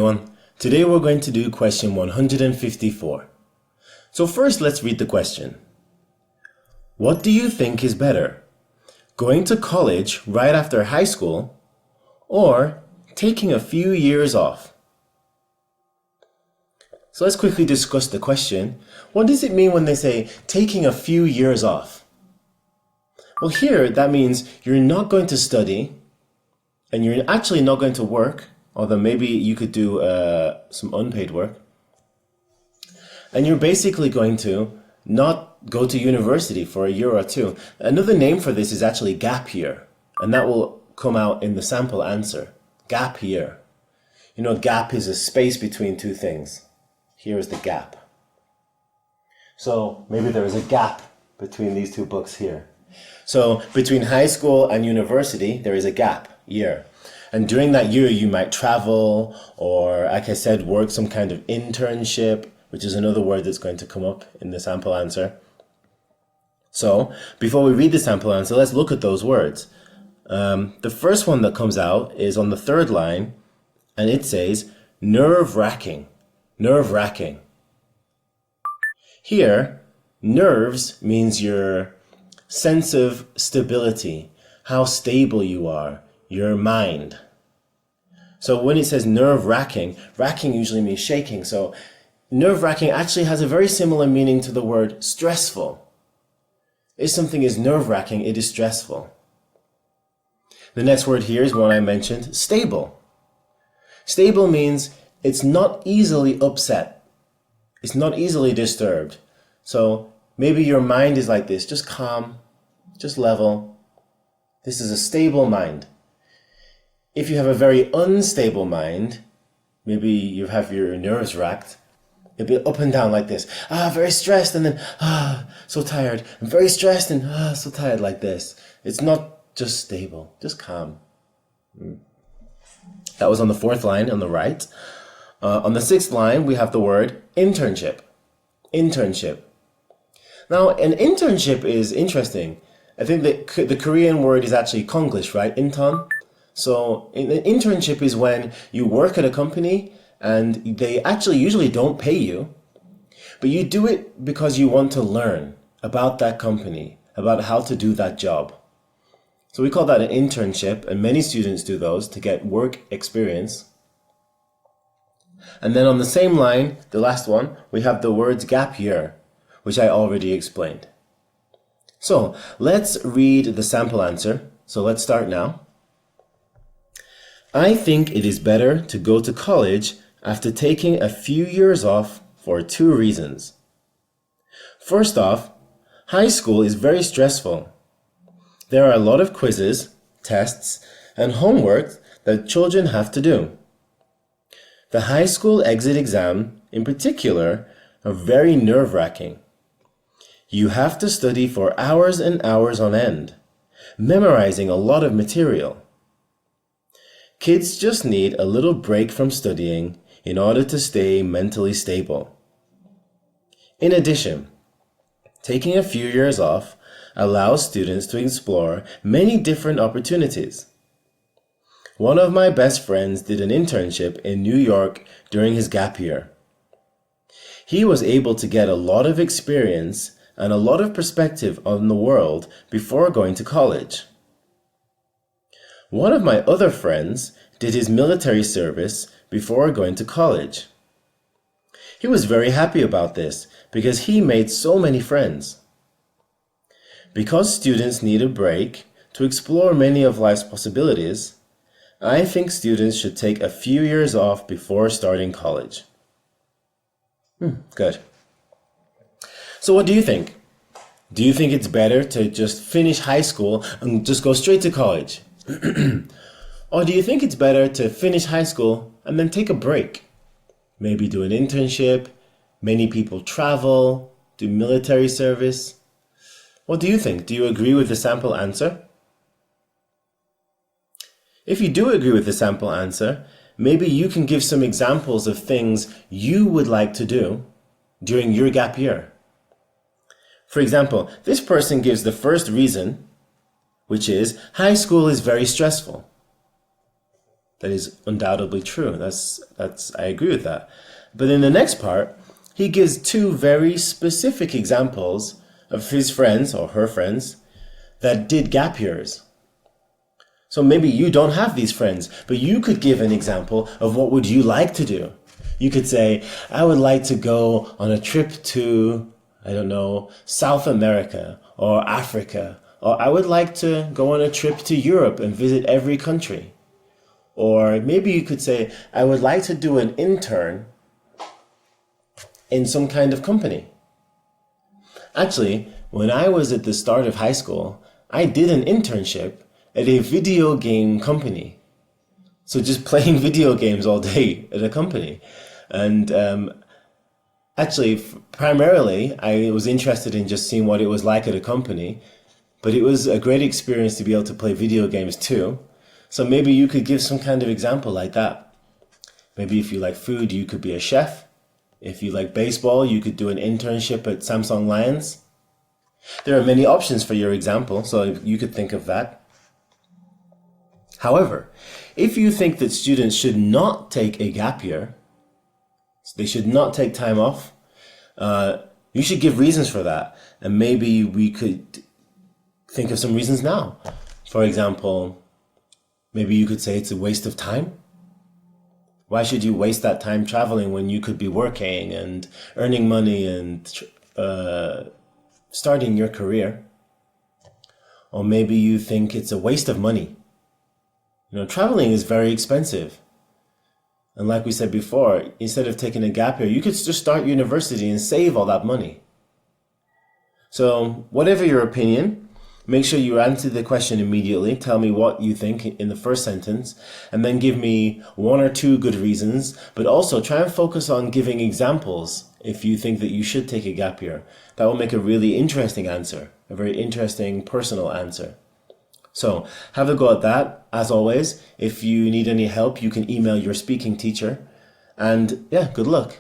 everyone. Today we're going to do question 154. So first let's read the question. What do you think is better? Going to college right after high school or taking a few years off? So let's quickly discuss the question. What does it mean when they say taking a few years off? Well, here that means you're not going to study and you're actually not going to work, although maybe you could do some unpaid work. And you're basically going to not go to university for a year or two. Another name for this is actually gap year, and that will come out in the sample answer. Gap year. You know, gap is a space between two things. Here is the gap. So maybe there is a gap between these two books here. So between high school and university, there is a gap year. And during that year, you might travel or, like I said, work some kind of internship, which is another word that's going to come up in the sample answer. So before we read the sample answer, let's look at those words. The first one that comes out is on the third line, and it says nerve-wracking. Nerve-wracking. Here, nerves means your sense of stability, how stable you are, your mind. So when it says nerve-wracking, racking usually means shaking. So nerve-wracking actually has a very similar meaning to the word stressful. If something is nerve-wracking, it is stressful. The next word here is one I mentioned, stable. Stable means it's not easily upset. It's not easily disturbed. So maybe your mind is like this, just calm, just level. This is a stable mind. If you have a very unstable mind, maybe you have your nerves racked, it'll be up and down like this. Very stressed and then, so tired. I'm very stressed and, so tired like this. It's not just stable, just calm. That was on the fourth line on the right. On the sixth line, we have the word internship. Internship. Now, an internship is interesting. I think that the Korean word is actually Konglish, right? Intern. So an internship is when you work at a company and they actually usually don't pay you, but you do it because you want to learn about that company, about how to do that job. So we call that an internship, and many students do those to get work experience. And then on the same line, the last one, we have the words gap year, which I already explained. So let's read the sample answer. So let's start now. I think it is better to go to college after taking a few years off for two reasons. First off, high school is very stressful. There are a lot of quizzes, tests, and homework that children have to do. The high school exit exam, in particular, are very nerve-wracking. You have to study for hours and hours on end, memorizing a lot of material. Kids just need a little break from studying in order to stay mentally stable. In addition, taking a few years off allows students to explore many different opportunities. One of my best friends did an internship in New York during his gap year. He was able to get a lot of experience and a lot of perspective on the world before going to college. One of my other friends did his military service before going to college. He was very happy about this because he made so many friends. Because students need a break to explore many of life's possibilities, I think students should take a few years off before starting college. Good. So what do you think? Do you think it's better to just finish high school and just go straight to college? Or do you think it's better to finish high school and then take a break? Maybe do an internship, many people travel, do military service. What do you think? Do you agree with the sample answer? If you do agree with the sample answer, maybe you can give some examples of things you would like to do during your gap year. For example, this person gives the first reason, which is high school is very stressful. That is undoubtedly true. I agree with that. But in the next part, he gives two very specific examples of his friends or her friends that did gap years. So maybe you don't have these friends, but you could give an example of what would you like to do. You could say, I would like to go on a trip to, I don't know, South America or Africa, or I would like to go on a trip to Europe and visit every country. Or maybe you could say, I would like to do an intern in some kind of company. Actually, when I was at the start of high school, I did an internship at a video game company. So just playing video games all day at a company. And actually, primarily, I was interested in just seeing what it was like at a company. But it was a great experience to be able to play video games too. So maybe you could give some kind of example like that. Maybe if you like food, you could be a chef. If you like baseball, you could do an internship at Samsung Lions. There are many options for your example, so you could think of that. However, if you think that students should not take a gap year, they should not take time off, you should give reasons for that. And maybe we could think of some reasons now. For example, maybe you could say it's a waste of time. Why should you waste that time traveling when you could be working and earning money and starting your career? Or maybe you think it's a waste of money. Traveling is very expensive. And like we said before, instead of taking a gap year, you could just start university and save all that money. So whatever your opinion, make sure you answer the question immediately. Tell me what you think in the first sentence, and then give me one or two good reasons, but also try and focus on giving examples if you think that you should take a gap year. That will make a really interesting answer, a very interesting personal answer. So have a go at that. As always, if you need any help, you can email your speaking teacher. And yeah, good luck.